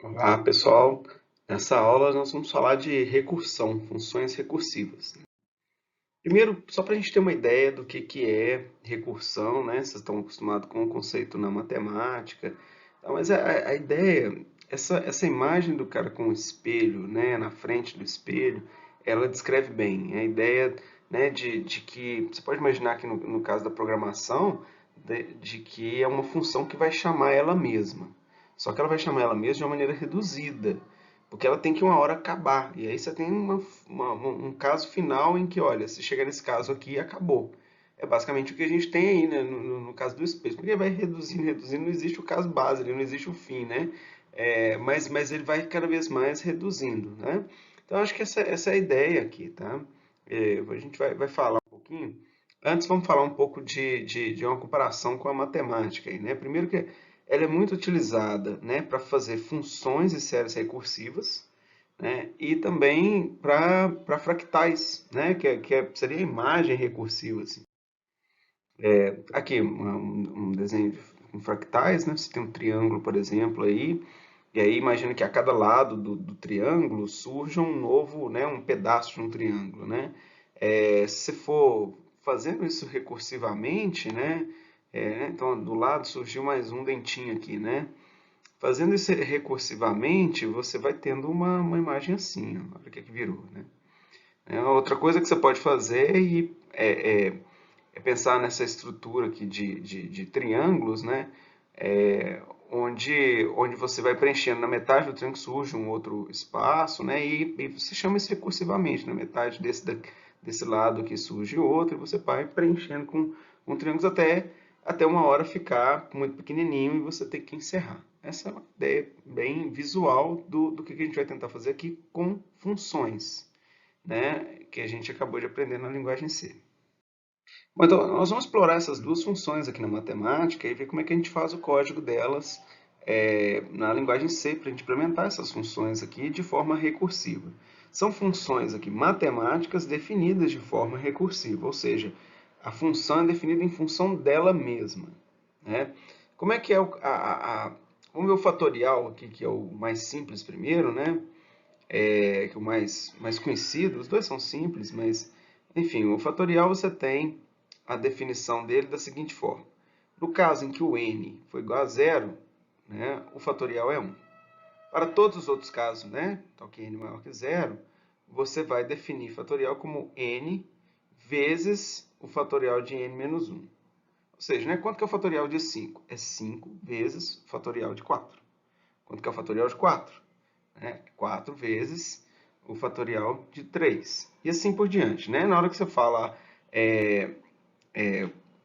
Olá, pessoal. Nessa aula nós vamos falar de recursão, funções recursivas. Primeiro, só para a gente ter uma ideia do que é recursão, né? Vocês estão acostumados com o conceito na matemática. Tá, mas a ideia, essa imagem do cara com o espelho, né, na frente do espelho, ela descreve bem a ideia, né, de que você pode imaginar que no caso da programação, de que é uma função que vai chamar ela mesma. Só que ela vai chamar ela mesma de uma maneira reduzida, porque ela tem que uma hora acabar. E aí você tem um caso final em que, olha, se chegar nesse caso aqui, acabou. É basicamente o que a gente tem aí, né, no caso do space. Porque vai reduzindo, reduzindo, não existe o caso base, não existe o fim, né? Mas ele vai cada vez mais reduzindo, né? Então, acho que essa é a ideia aqui, tá? A gente vai falar um pouquinho. Antes, vamos falar um pouco de uma comparação com a matemática aí, né? Primeiro que ela é muito utilizada, né, para fazer funções e séries recursivas, né, e também para fractais, né, seria a imagem recursiva. Assim. Aqui, um desenho com fractais, né, você tem um triângulo, por exemplo, aí, e aí imagina que a cada lado do triângulo surja um novo, né, um pedaço de um triângulo. Né? Se você for fazendo isso recursivamente, né, então do lado surgiu mais um dentinho aqui, né? Fazendo isso recursivamente, você vai tendo uma imagem assim, ó. Olha o que virou, né? Outra coisa que você pode fazer é pensar nessa estrutura aqui de triângulos, né? Onde você vai preenchendo na metade do triângulo surge um outro espaço, né? E você chama isso recursivamente. Na metade desse lado aqui surge outro, e você vai preenchendo com triângulos até uma hora ficar muito pequenininho e você ter que encerrar. Essa é uma ideia bem visual do que a gente vai tentar fazer aqui com funções, né? Que a gente acabou de aprender na linguagem C. Bom, então, nós vamos explorar essas duas funções aqui na matemática e ver como é que a gente faz o código delas na linguagem C para a gente implementar essas funções aqui de forma recursiva. São funções aqui matemáticas definidas de forma recursiva, ou seja, a função é definida em função dela mesma. Né? Como é que é vamos ver o fatorial aqui, que é o mais simples primeiro, né? Que é o mais conhecido. Os dois são simples, mas, enfim, o fatorial você tem a definição dele da seguinte forma. No caso em que o n for igual a zero, né, o fatorial é 1. Para todos os outros casos, né, então que n maior que zero, você vai definir fatorial como n vezes o fatorial de n menos 1. Ou seja, né, quanto que é o fatorial de 5? É 5 vezes o fatorial de 4. Quanto que é o fatorial de 4? 4 vezes o fatorial de 3. E assim por diante. Né? Na hora que você fala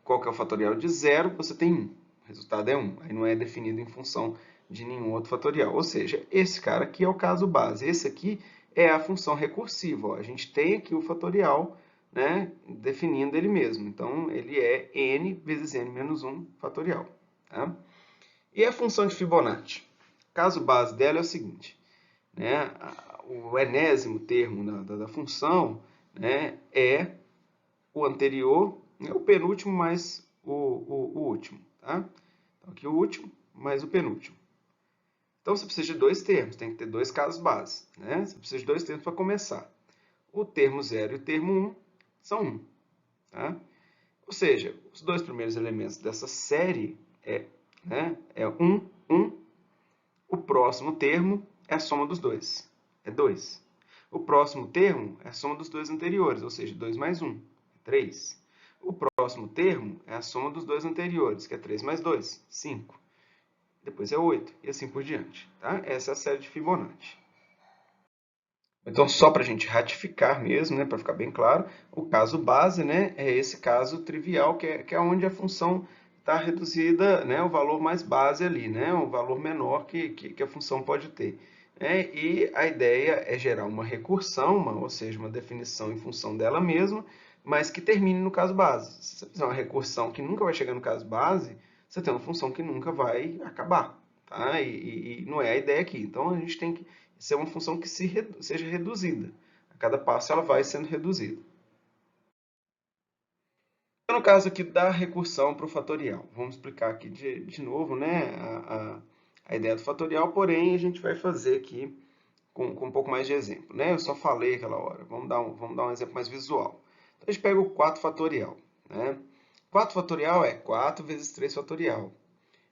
qual que é o fatorial de zero, você tem 1. O resultado é 1. Aí não é definido em função de nenhum outro fatorial. Ou seja, esse cara aqui é o caso base. Esse aqui é a função recursiva. Ó. A gente tem aqui o fatorial, né, definindo ele mesmo. Então, ele é n vezes n menos 1 fatorial. Tá? E a função de Fibonacci? O caso base dela é o seguinte. Né, o enésimo termo da função, né, é o anterior, né, o penúltimo mais o último. Tá? Então, aqui o último mais o penúltimo. Então, você precisa de dois termos, tem que ter dois casos base. Né? Você precisa de dois termos para começar. O termo 0 e o termo 1 são 1. Tá? Ou seja, os dois primeiros elementos dessa série é 1, 1. O próximo termo é a soma dos dois, é 2. O próximo termo é a soma dos dois anteriores, ou seja, 2 mais 1, é 3. O próximo termo é a soma dos dois anteriores, que é 3 mais 2, 5. Depois é 8, e assim por diante. Tá? Essa é a série de Fibonacci. Então, só para a gente ratificar mesmo, né, para ficar bem claro, o caso base, né, é esse caso trivial, que é onde a função está reduzida, né, o valor mais base ali, né, o valor menor que a função pode ter. E a ideia é gerar uma recursão, ou seja, uma definição em função dela mesma, mas que termine no caso base. Se você fizer uma recursão que nunca vai chegar no caso base, você tem uma função que nunca vai acabar. Tá? E não é a ideia aqui. Então, a gente tem que ser uma função que seja reduzida. A cada passo ela vai sendo reduzida. No caso aqui da recursão para o fatorial, vamos explicar aqui de novo, né, a ideia do fatorial, porém a gente vai fazer aqui com um pouco mais de exemplo, né? Eu só falei aquela hora, vamos dar um exemplo mais visual. Então a gente pega o 4 fatorial, né? 4 fatorial é 4 vezes 3 fatorial.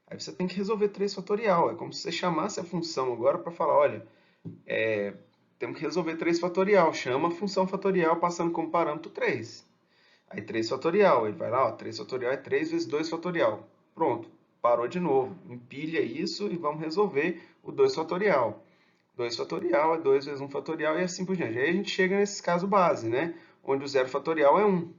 Aí você tem que resolver 3 fatorial, é como se você chamasse a função agora para falar, olha, temos que resolver 3 fatorial, chama a função fatorial passando como parâmetro 3. Aí 3 fatorial, ele vai lá, ó, 3 fatorial é 3 vezes 2 fatorial. Pronto, parou de novo. Empilha isso e vamos resolver o 2 fatorial. 2 fatorial é 2 vezes 1 fatorial e assim por diante. Aí a gente chega nesse caso base, né? Onde o 0 fatorial é 1.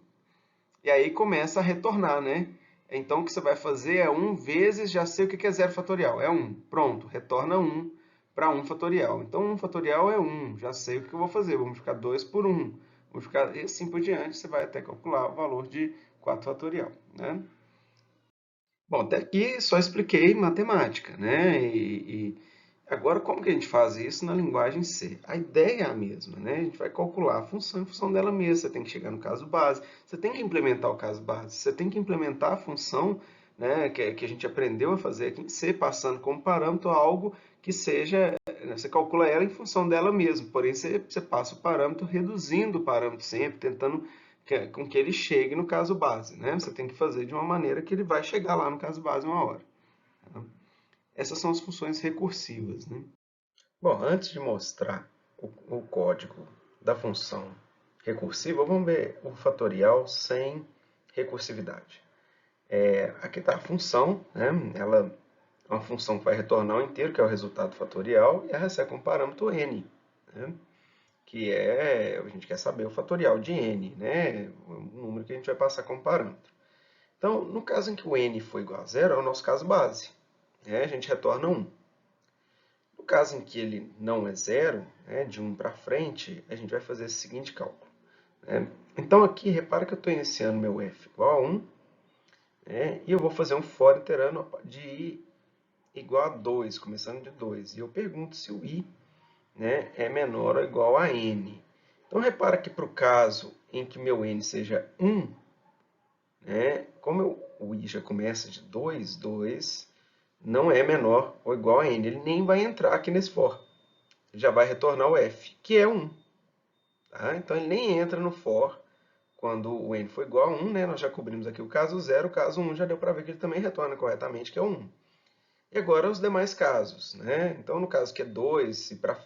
E aí começa a retornar, né? Então o que você vai fazer é 1 vezes, já sei o que é 0 fatorial, é 1. Pronto, retorna 1 para 1 fatorial. Então 1 fatorial é 1, já sei o que eu vou fazer, vou multiplicar 2 por 1. Vou multiplicar, e assim por diante, você vai até calcular o valor de 4 fatorial, né? Bom, até aqui só expliquei matemática, né? Agora, como que a gente faz isso na linguagem C? A ideia é a mesma, né? A gente vai calcular a função em função dela mesma. Você tem que chegar no caso base, você tem que implementar o caso base, você tem que implementar a função, né, que a gente aprendeu a fazer aqui em C, passando como parâmetro algo que seja, né, você calcula ela em função dela mesma, porém você passa o parâmetro reduzindo o parâmetro sempre, tentando com que ele chegue no caso base, né? Você tem que fazer de uma maneira que ele vai chegar lá no caso base uma hora. Tá? Essas são as funções recursivas, né? Bom, antes de mostrar o código da função recursiva, vamos ver o fatorial sem recursividade. Aqui está a função, né? Ela é uma função que vai retornar um inteiro, que é o resultado fatorial, e ela recebe como parâmetro n, né? Que a gente quer saber o fatorial de n, né? O número que a gente vai passar como parâmetro. Então, no caso em que o n for igual a zero, é o nosso caso base, né? A gente retorna 1. No caso em que ele não é zero, né, de 1 para frente, a gente vai fazer esse seguinte cálculo. Né? Então aqui, repara que eu estou iniciando meu f igual a 1, né, e eu vou fazer um for iterando de i igual a 2, começando de 2. E eu pergunto se o i, né, é menor ou igual a n. Então repara que para o caso em que meu n seja 1, né, como o i já começa de 2, 2 não é menor ou igual a n. Ele nem vai entrar aqui nesse for. Já vai retornar o f, que é 1. Tá? Então, ele nem entra no for quando o n for igual a 1. Né? Nós já cobrimos aqui o caso 0, o caso 1 já deu para ver que ele também retorna corretamente, que é o 1. E agora os demais casos. Né? Então, no caso que é 2, se para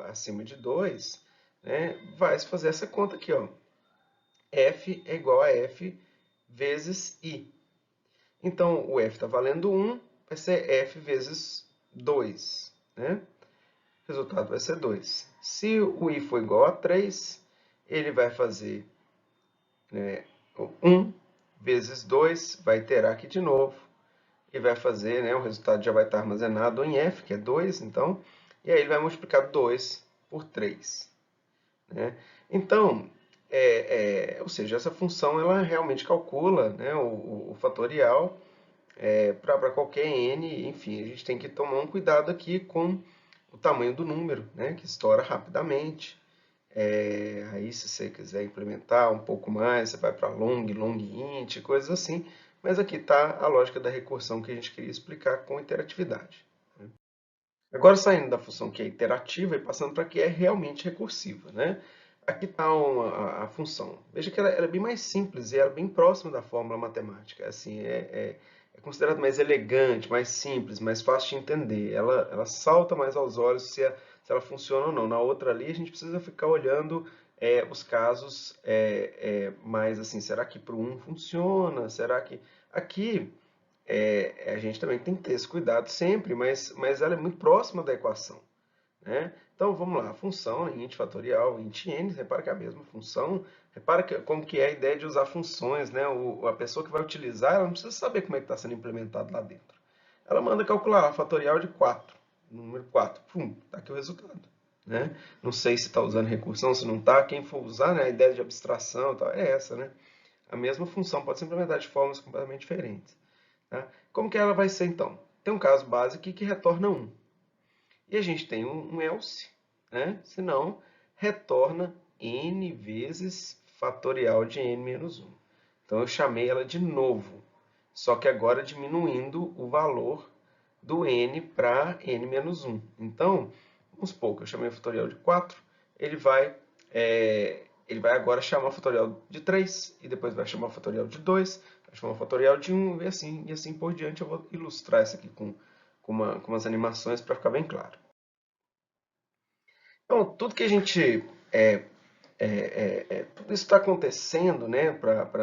acima de 2, né, vai se fazer essa conta aqui. Ó. F é igual a f vezes i. Então, o f está valendo 1, vai ser f vezes 2. Né? O resultado vai ser 2. Se o i for igual a 3, ele vai fazer 1 vezes 2, vai iterar aqui de novo, e vai fazer, né, o resultado já vai estar armazenado em f, que é 2, então, e aí ele vai multiplicar 2 por 3. Né? Então, ou seja, essa função ela realmente calcula, né, o fatorial para qualquer n, enfim, a gente tem que tomar um cuidado aqui com o tamanho do número, né, que estoura rapidamente. Aí, se você quiser implementar um pouco mais, você vai para long, long int, coisas assim. Mas aqui está a lógica da recursão que a gente queria explicar com interatividade. Né? Agora, saindo da função que é iterativa e passando para a que é realmente recursiva. Né? Aqui está a função. Veja que ela é bem mais simples e ela é bem próxima da fórmula matemática. Assim, é considerado mais elegante, mais simples, mais fácil de entender. Ela salta mais aos olhos se ela funciona ou não. Na outra ali, a gente precisa ficar olhando os casos mais assim, será que para o 1 funciona? Será que... Aqui, a gente também tem que ter esse cuidado sempre, mas ela é muito próxima da equação. Né? Então, vamos lá, a função int fatorial, int n, repara que é a mesma função. Repara como que é a ideia de usar funções, né? A pessoa que vai utilizar, ela não precisa saber como é que está sendo implementado lá dentro. Ela manda calcular a fatorial de 4, número 4, pum, está aqui o resultado. Né? Não sei se está usando recursão, se não está, quem for usar, né, a ideia de abstração tal, é essa. Né? A mesma função pode ser implementada de formas completamente diferentes. Tá? Como que ela vai ser então? Tem um caso básico aqui que retorna 1. E a gente tem um else, né? Senão, retorna n vezes fatorial de n menos 1. Então, eu chamei ela de novo, só que agora diminuindo o valor do n para n menos 1. Então, vamos supor que eu chamei o fatorial de 4, ele vai agora chamar o fatorial de 3, e depois vai chamar o fatorial de 2, vai chamar o fatorial de 1, e assim por diante. Eu vou ilustrar isso aqui com umas animações para ficar bem claro. Então, tudo que a gente tudo isso está acontecendo, né,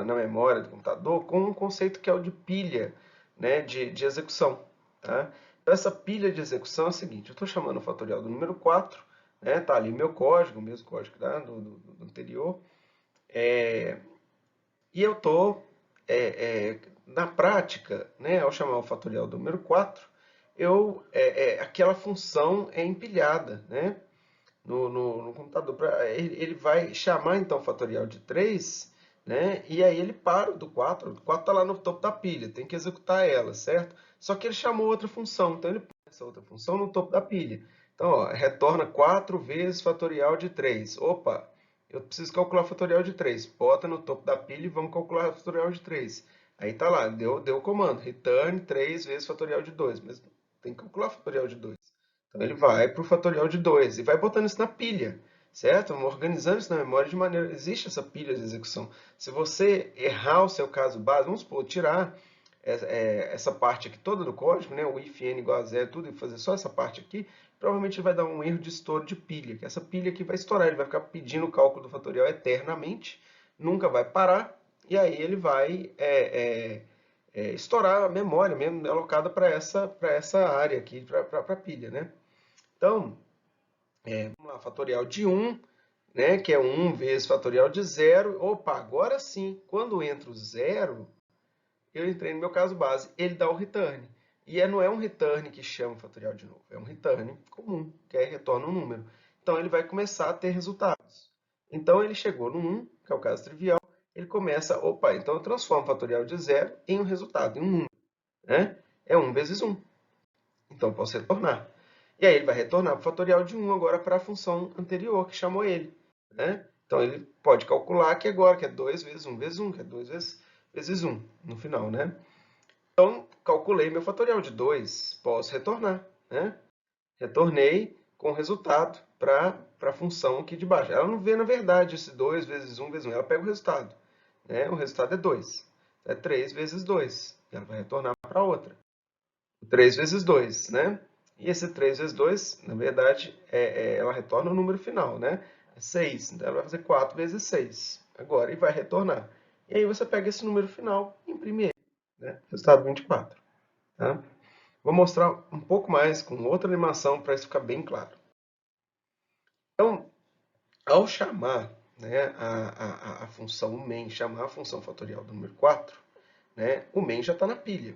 na memória do computador com um conceito que é o de pilha, né, de execução. Tá? Então, essa pilha de execução é o seguinte: eu estou chamando o fatorial do número 4, né, tá ali meu código, o mesmo código do anterior, e eu estou, na prática, né, ao chamar o fatorial do número 4, aquela função é empilhada, né? No computador. Ele vai chamar então o fatorial de 3, né? E aí ele para do 4. O 4 está lá no topo da pilha, tem que executar ela, certo? Só que ele chamou outra função, então ele põe essa outra função no topo da pilha. Então, ó, retorna 4 vezes fatorial de 3. Opa, eu preciso calcular o fatorial de 3. Bota no topo da pilha e vamos calcular o fatorial de 3. Aí tá lá, deu o comando, return 3 vezes fatorial de 2. Mas tem que calcular o fatorial de 2. Então ele vai para o fatorial de 2 e vai botando isso na pilha, certo? Vamos organizando isso na memória de maneira... Existe essa pilha de execução. Se você errar o seu caso base, vamos supor, tirar essa parte aqui toda do código, né? O if n igual a zero, tudo, e fazer só essa parte aqui, provavelmente ele vai dar um erro de estouro de pilha, que essa pilha aqui vai estourar, ele vai ficar pedindo o cálculo do fatorial eternamente, nunca vai parar, e aí ele vai estourar a memória mesmo alocada para essa área aqui, para a pilha, né? Então, vamos lá, fatorial de 1, né, que é 1 vezes fatorial de 0. Opa, agora sim, quando entra o 0, eu entrei no meu caso base, ele dá o return. E não é um return que chama o fatorial de novo, é um return comum, que retorna um número. Então, ele vai começar a ter resultados. Então, ele chegou no 1, que é o caso trivial, ele começa, opa, então eu transformo o fatorial de 0 em um resultado, em um número. Né? É 1 vezes 1. Então, posso retornar. E aí ele vai retornar para o fatorial de 1 agora para a função anterior que chamou ele. Né? Então, ele pode calcular que agora, que é 2 vezes 1 vezes 1, que é 2 vezes 1 no final. Né? Então, calculei meu fatorial de 2, posso retornar. Né? Retornei com o resultado para a função aqui de baixo. Ela não vê, na verdade, esse 2 vezes 1 vezes 1. Ela pega o resultado. Né? O resultado é 2. É 3 vezes 2. E ela vai retornar para outra. 3 vezes 2, né? E esse 3 vezes 2, na verdade, ela retorna o número final, né? É 6. Então, ela vai fazer 4 vezes 6 agora e vai retornar. E aí você pega esse número final e imprime ele, né? Resultado 24. Tá? Vou mostrar um pouco mais com outra animação para isso ficar bem claro. Então, ao chamar, né, a função main, chamar a função fatorial do número 4, né, o main já está na pilha.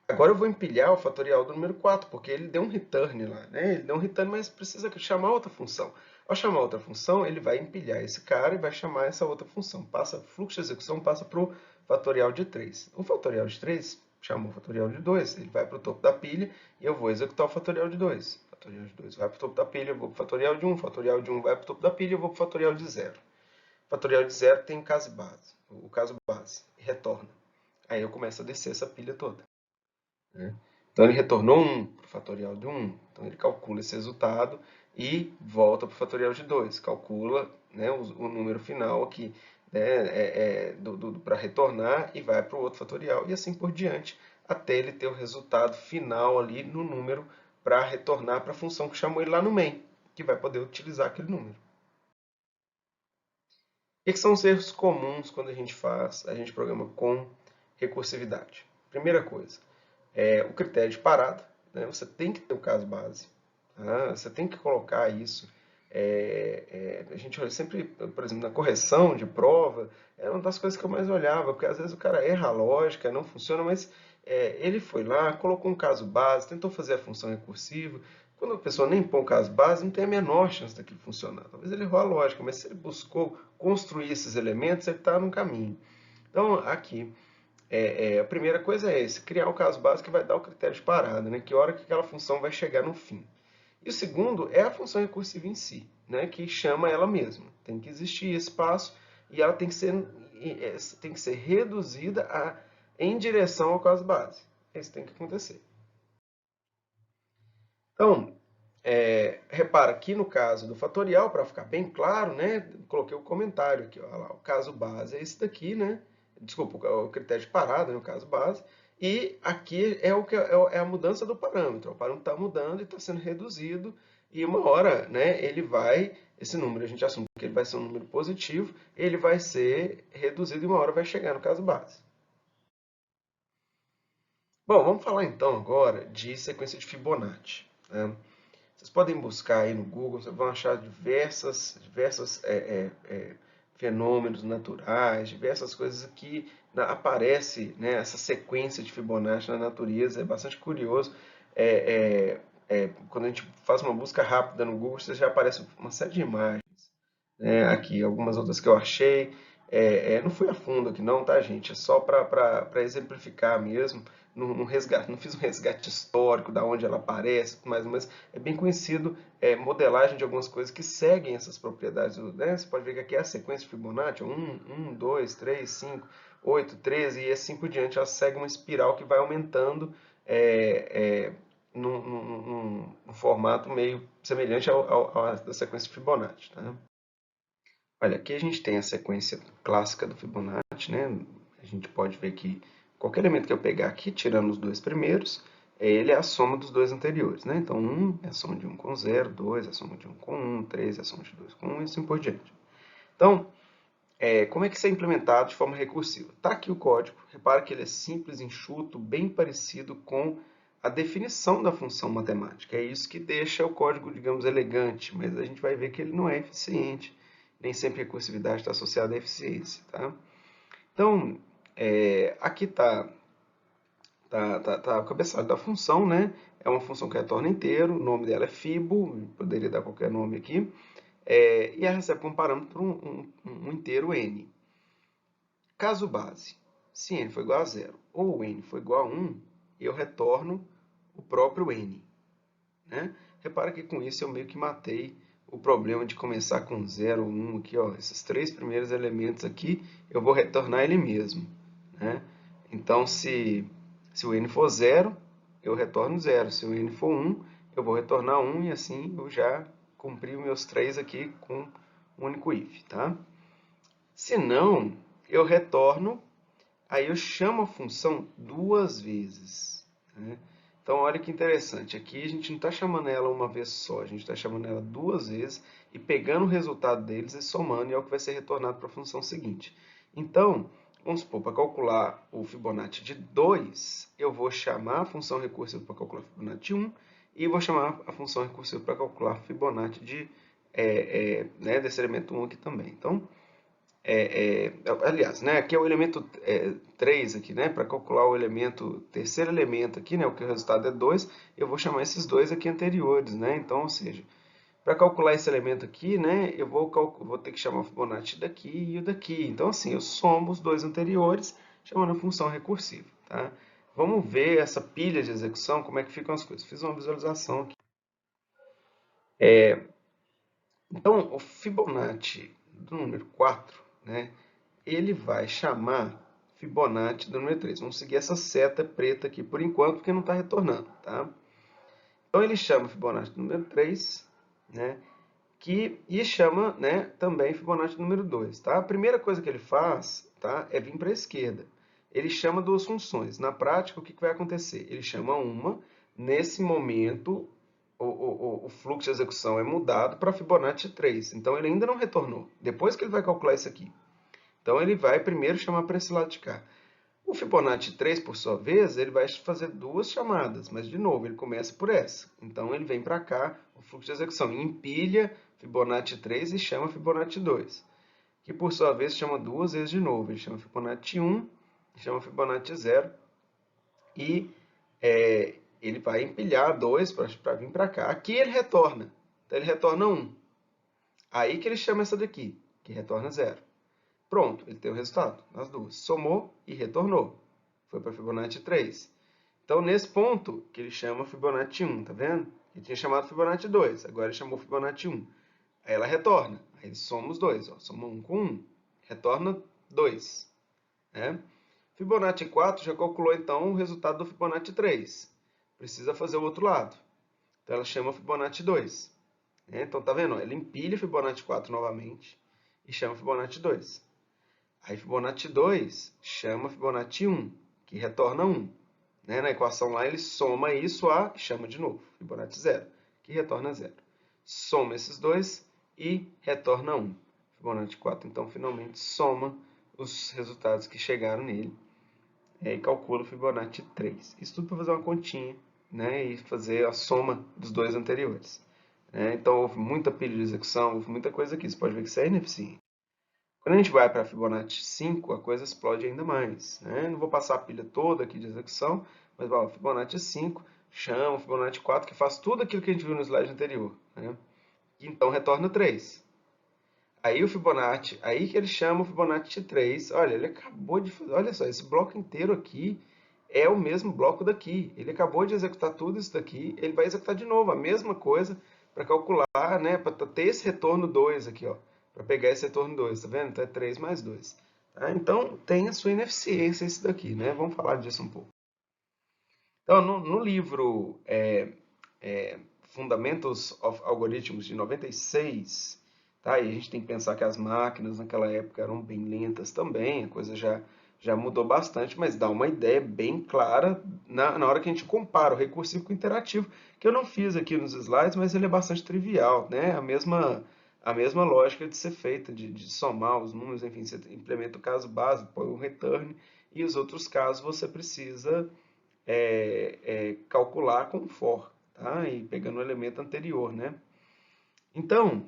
Agora eu vou empilhar o fatorial do número 4, porque ele deu um return lá, né? Ele deu um return, mas precisa chamar outra função. Ao chamar outra função, ele vai empilhar esse cara e vai chamar essa outra função. Fluxo de execução passa para o fatorial de 3. O fatorial de 3 chamou o fatorial de 2, ele vai para o topo da pilha e eu vou executar o fatorial de 2. O fatorial de 2 vai para o topo da pilha, eu vou para o fatorial de 1. O fatorial de 1 vai para o topo da pilha, eu vou para o fatorial de 0. O fatorial de 0 tem o caso base, retorna. Aí eu começo a descer essa pilha toda. Né? Então ele retornou 1 para o fatorial de 1. Então ele calcula esse resultado e volta para o fatorial de 2. Calcula, né, o número final aqui, né, para retornar e vai para o outro fatorial. E assim por diante, até ele ter o resultado final ali no número para retornar para a função que chamou ele lá no main, que vai poder utilizar aquele número. O que são os erros comuns quando a gente programa com recursividade? Primeira coisa, o critério de parada, né? Você tem que ter o caso base, tá? Você tem que colocar isso. A gente olha sempre, por exemplo, na correção de prova, é uma das coisas que eu mais olhava, porque às vezes o cara erra a lógica, não funciona, mas ele foi lá, colocou um caso base, tentou fazer a função recursiva. Quando a pessoa nem põe o caso base, não tem a menor chance daquilo funcionar. Talvez ele errou a lógica, mas se ele buscou construir esses elementos, ele está no caminho. Então, aqui, a primeira coisa é esse, criar o caso básico que vai dar o critério de parada, né? Que hora que aquela função vai chegar no fim. E o segundo é a função recursiva em si, né? Que chama ela mesma. Tem que existir esse passo e ela tem que ser reduzida em direção ao caso base. Isso tem que acontecer. Então, repara aqui no caso do fatorial, para ficar bem claro, né? Coloquei o comentário aqui, ó, lá, o caso base é esse daqui, né? Desculpa, o critério de parada, né, o caso base. E aqui é é a mudança do parâmetro. O parâmetro está mudando e está sendo reduzido. E uma hora, né, ele vai, esse número, a gente assume que ele vai ser um número positivo, ele vai ser reduzido e uma hora vai chegar no caso base. Bom, vamos falar então agora de sequência de Fibonacci, né? Vocês podem buscar aí no Google, vocês vão achar diversos fenômenos naturais, diversas coisas que aparece, né, essa sequência de Fibonacci na natureza, é bastante curioso. Quando a gente faz uma busca rápida no Google, você já aparece uma série de imagens, né, aqui, algumas outras que eu achei. Não fui a fundo aqui não, tá, gente? É só para exemplificar mesmo. Não, resgate, não fiz um resgate histórico da onde ela aparece, mas é bem conhecido modelagem de algumas coisas que seguem essas propriedades, né? Você pode ver que aqui é a sequência de Fibonacci, 1, 2, 3, 5, 8, 13 e assim por diante. Ela segue uma espiral que vai aumentando num formato meio semelhante à da sequência de Fibonacci, tá? Olha, aqui a gente tem a sequência clássica do Fibonacci, né? A gente pode ver que qualquer elemento que eu pegar aqui, tirando os dois primeiros, ele é a soma dos dois anteriores, né? Então, 1 é a soma de 1 com 0, 2 é a soma de 1 com 1, 3 é a soma de 2 com 1 e assim por diante. Então, como é que isso é implementado de forma recursiva? Está aqui o código. Repara que ele é simples, enxuto, bem parecido com a definição da função matemática. É isso que deixa o código, digamos, elegante, mas a gente vai ver que ele não é eficiente. Nem sempre recursividade está associada à eficiência. Tá? Então, aqui está o cabeçalho da função, né? É uma função que retorna inteiro, o nome dela é fibo, poderia dar qualquer nome aqui. E ela recebe como parâmetro um inteiro n. Caso base, se n for igual a zero ou n for igual a 1, eu retorno o próprio n. Né? Repara que com isso eu meio que matei o problema de começar com 0, 1 aqui, ó, esses três primeiros elementos aqui, eu vou retornar ele mesmo. Né? Então, se o n for 0, eu retorno 0. Se o n for 1, eu vou retornar 1 e assim eu já cumpri os meus três aqui com um único if. Tá? Se não, eu retorno, aí eu chamo a função duas vezes. Né? Então, olha que interessante. Aqui a gente não está chamando ela uma vez só, a gente está chamando ela duas vezes e pegando o resultado deles e somando, e é o que vai ser retornado para a função seguinte. Então, vamos supor, para calcular o Fibonacci de 2, eu vou chamar a função recursiva para calcular o Fibonacci de 1 e vou chamar a função recursiva para calcular o Fibonacci né, desse elemento 1 aqui também. Então, aliás, né, aqui é o elemento 3 aqui, né, para calcular o terceiro elemento aqui, né, o que o resultado é 2, eu vou chamar esses dois aqui anteriores, né, então, ou seja, para calcular esse elemento aqui, né, eu vou ter que chamar o Fibonacci daqui e o daqui, então assim, eu somo os dois anteriores, chamando a função recursiva, tá? Vamos ver essa pilha de execução, como é que ficam as coisas. Fiz uma visualização aqui. Então, o Fibonacci do número 4, né, ele vai chamar Fibonacci do número 3. Vamos seguir essa seta preta aqui por enquanto, porque não está retornando. Tá? Então, ele chama Fibonacci do número 3, né, e chama, né, também Fibonacci do número 2. Tá? A primeira coisa que ele faz, tá, é vir para a esquerda. Ele chama duas funções. Na prática, o que vai acontecer? Ele chama uma, nesse momento, o fluxo de execução é mudado para Fibonacci 3. Então, ele ainda não retornou. Depois que ele vai calcular isso aqui. Então, ele vai primeiro chamar para esse lado de cá. O Fibonacci 3, por sua vez, ele vai fazer duas chamadas, mas, de novo, ele começa por essa. Então, ele vem para cá, o fluxo de execução, e empilha Fibonacci 3 e chama Fibonacci 2, que, por sua vez, chama duas vezes de novo. Ele chama Fibonacci 1, chama Fibonacci 0, e ele vai empilhar 2 para vir para cá. Aqui ele retorna. Então, ele retorna 1. Aí que ele chama essa daqui, que retorna 0. Pronto, ele tem o resultado nas duas. Somou e retornou. Foi para Fibonacci 3. Então, nesse ponto, que ele chama Fibonacci 1, tá vendo? Ele tinha chamado Fibonacci 2, agora ele chamou Fibonacci 1. Aí ela retorna. Aí ele soma os dois. Ó. Soma 1 com 1. Retorna 2. Né? Fibonacci 4 já calculou, então, o resultado do Fibonacci 3. Precisa fazer o outro lado. Então ela chama Fibonacci 2. Né? Então tá vendo? Ela empilha Fibonacci 4 novamente e chama Fibonacci 2. Aí Fibonacci 2 chama Fibonacci 1, que retorna 1. Né? Na equação lá ele soma isso a, chama de novo, Fibonacci 0, que retorna 0. Soma esses dois e retorna 1. Fibonacci 4, então, finalmente soma os resultados que chegaram nele e calcula o Fibonacci 3. Isso tudo para fazer uma continha, né, e fazer a soma dos dois anteriores. Então, houve muita pilha de execução, houve muita coisa aqui. Você pode ver que isso é ineficiente. Quando a gente vai para Fibonacci 5, a coisa explode ainda mais. Né? Não vou passar a pilha toda aqui de execução, mas ó, Fibonacci 5 chama o Fibonacci 4, que faz tudo aquilo que a gente viu no slide anterior. Né? E então retorna 3. Aí o Fibonacci, aí que ele chama o Fibonacci 3. Olha, ele acabou de fazer, olha só, esse bloco inteiro aqui é o mesmo bloco daqui. Ele acabou de executar tudo isso daqui, ele vai executar de novo a mesma coisa para calcular, né, para ter esse retorno 2 aqui, ó, para pegar esse retorno 2, tá vendo? Então é 3 mais 2. Tá? Então tem a sua ineficiência isso daqui, né? Vamos falar disso um pouco. Então, no livro Fundamentals of Algorithms de 96, tá? E a gente tem que pensar que as máquinas naquela época eram bem lentas também, a coisa já mudou bastante, mas dá uma ideia bem clara na hora que a gente compara o recursivo com o interativo, que eu não fiz aqui nos slides, mas ele é bastante trivial, né? A mesma lógica de ser feita, de somar os números, enfim, você implementa o caso básico, põe um return, e os outros casos você precisa calcular com for, tá? E pegando o elemento anterior, né? Então,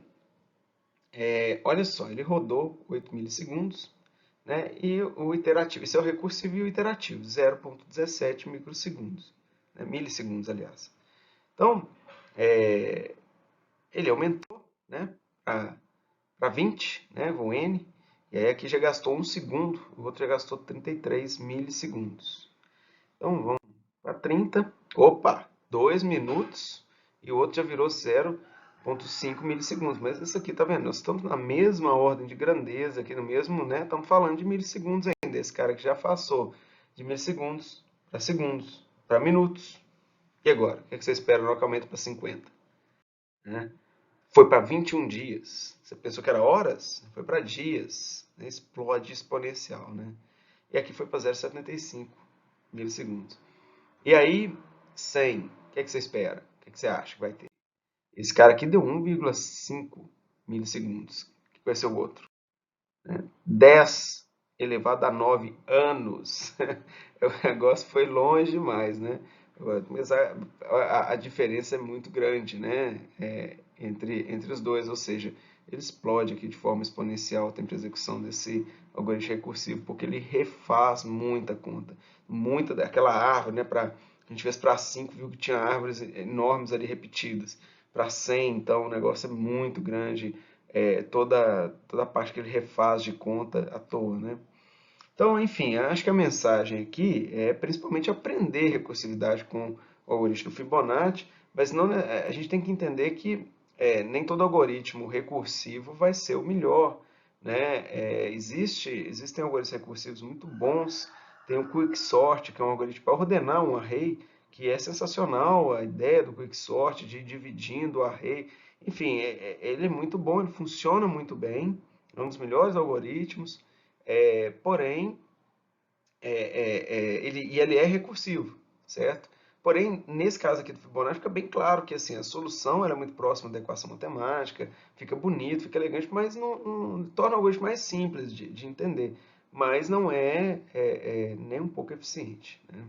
olha só, ele rodou 8 milissegundos, né? E o iterativo, esse é o recursivo e o iterativo, 0,17 microsegundos, né? Milissegundos, aliás. Então, ele aumentou, né? Para 20, né? Com N, e aí aqui já gastou 1 segundo, o outro já gastou 33 milissegundos. Então, vamos para 30. Opa, 2 minutos e o outro já virou 0,5 milissegundos. Mas isso aqui, tá vendo? Nós estamos na mesma ordem de grandeza, aqui no mesmo, né? Estamos falando de milissegundos ainda. Esse cara que já passou de milissegundos para segundos, para minutos. E agora? O que você espera no aumento para 50? Né? Foi para 21 dias. Você pensou que era horas? Foi para dias. Né? Explode exponencial, né? E aqui foi para 0,75 milissegundos. E aí, 100, o que é que você espera? O que é que você acha que vai ter? Esse cara aqui deu 1,5 milissegundos. O que vai ser o outro? 10 elevado a 9 anos. O negócio foi longe demais, né? Mas a diferença é muito grande, né? Entre os dois, ou seja, ele explode aqui de forma exponencial o tempo de execução desse algoritmo recursivo, porque ele refaz muita conta, muita daquela árvore, né? A gente fez para 5, viu que tinha árvores enormes ali repetidas. Para 100, então, o negócio é muito grande, toda a parte que ele refaz de conta à toa, né? Então, enfim, acho que a mensagem aqui é principalmente aprender recursividade com o algoritmo Fibonacci, mas não, a gente tem que entender que nem todo algoritmo recursivo vai ser o melhor, né? Existem algoritmos recursivos muito bons, tem o Quicksort, que é um algoritmo para ordenar um array, que é sensacional, a ideia do Quicksort, de ir dividindo o array, enfim, ele é muito bom, ele funciona muito bem, é um dos melhores algoritmos, porém, ele é recursivo, certo? Porém, nesse caso aqui do Fibonacci, fica bem claro que assim, a solução era muito próxima da equação matemática, fica bonito, fica elegante, mas não torna o algoritmo mais simples de entender. Mas não nem um pouco eficiente, né?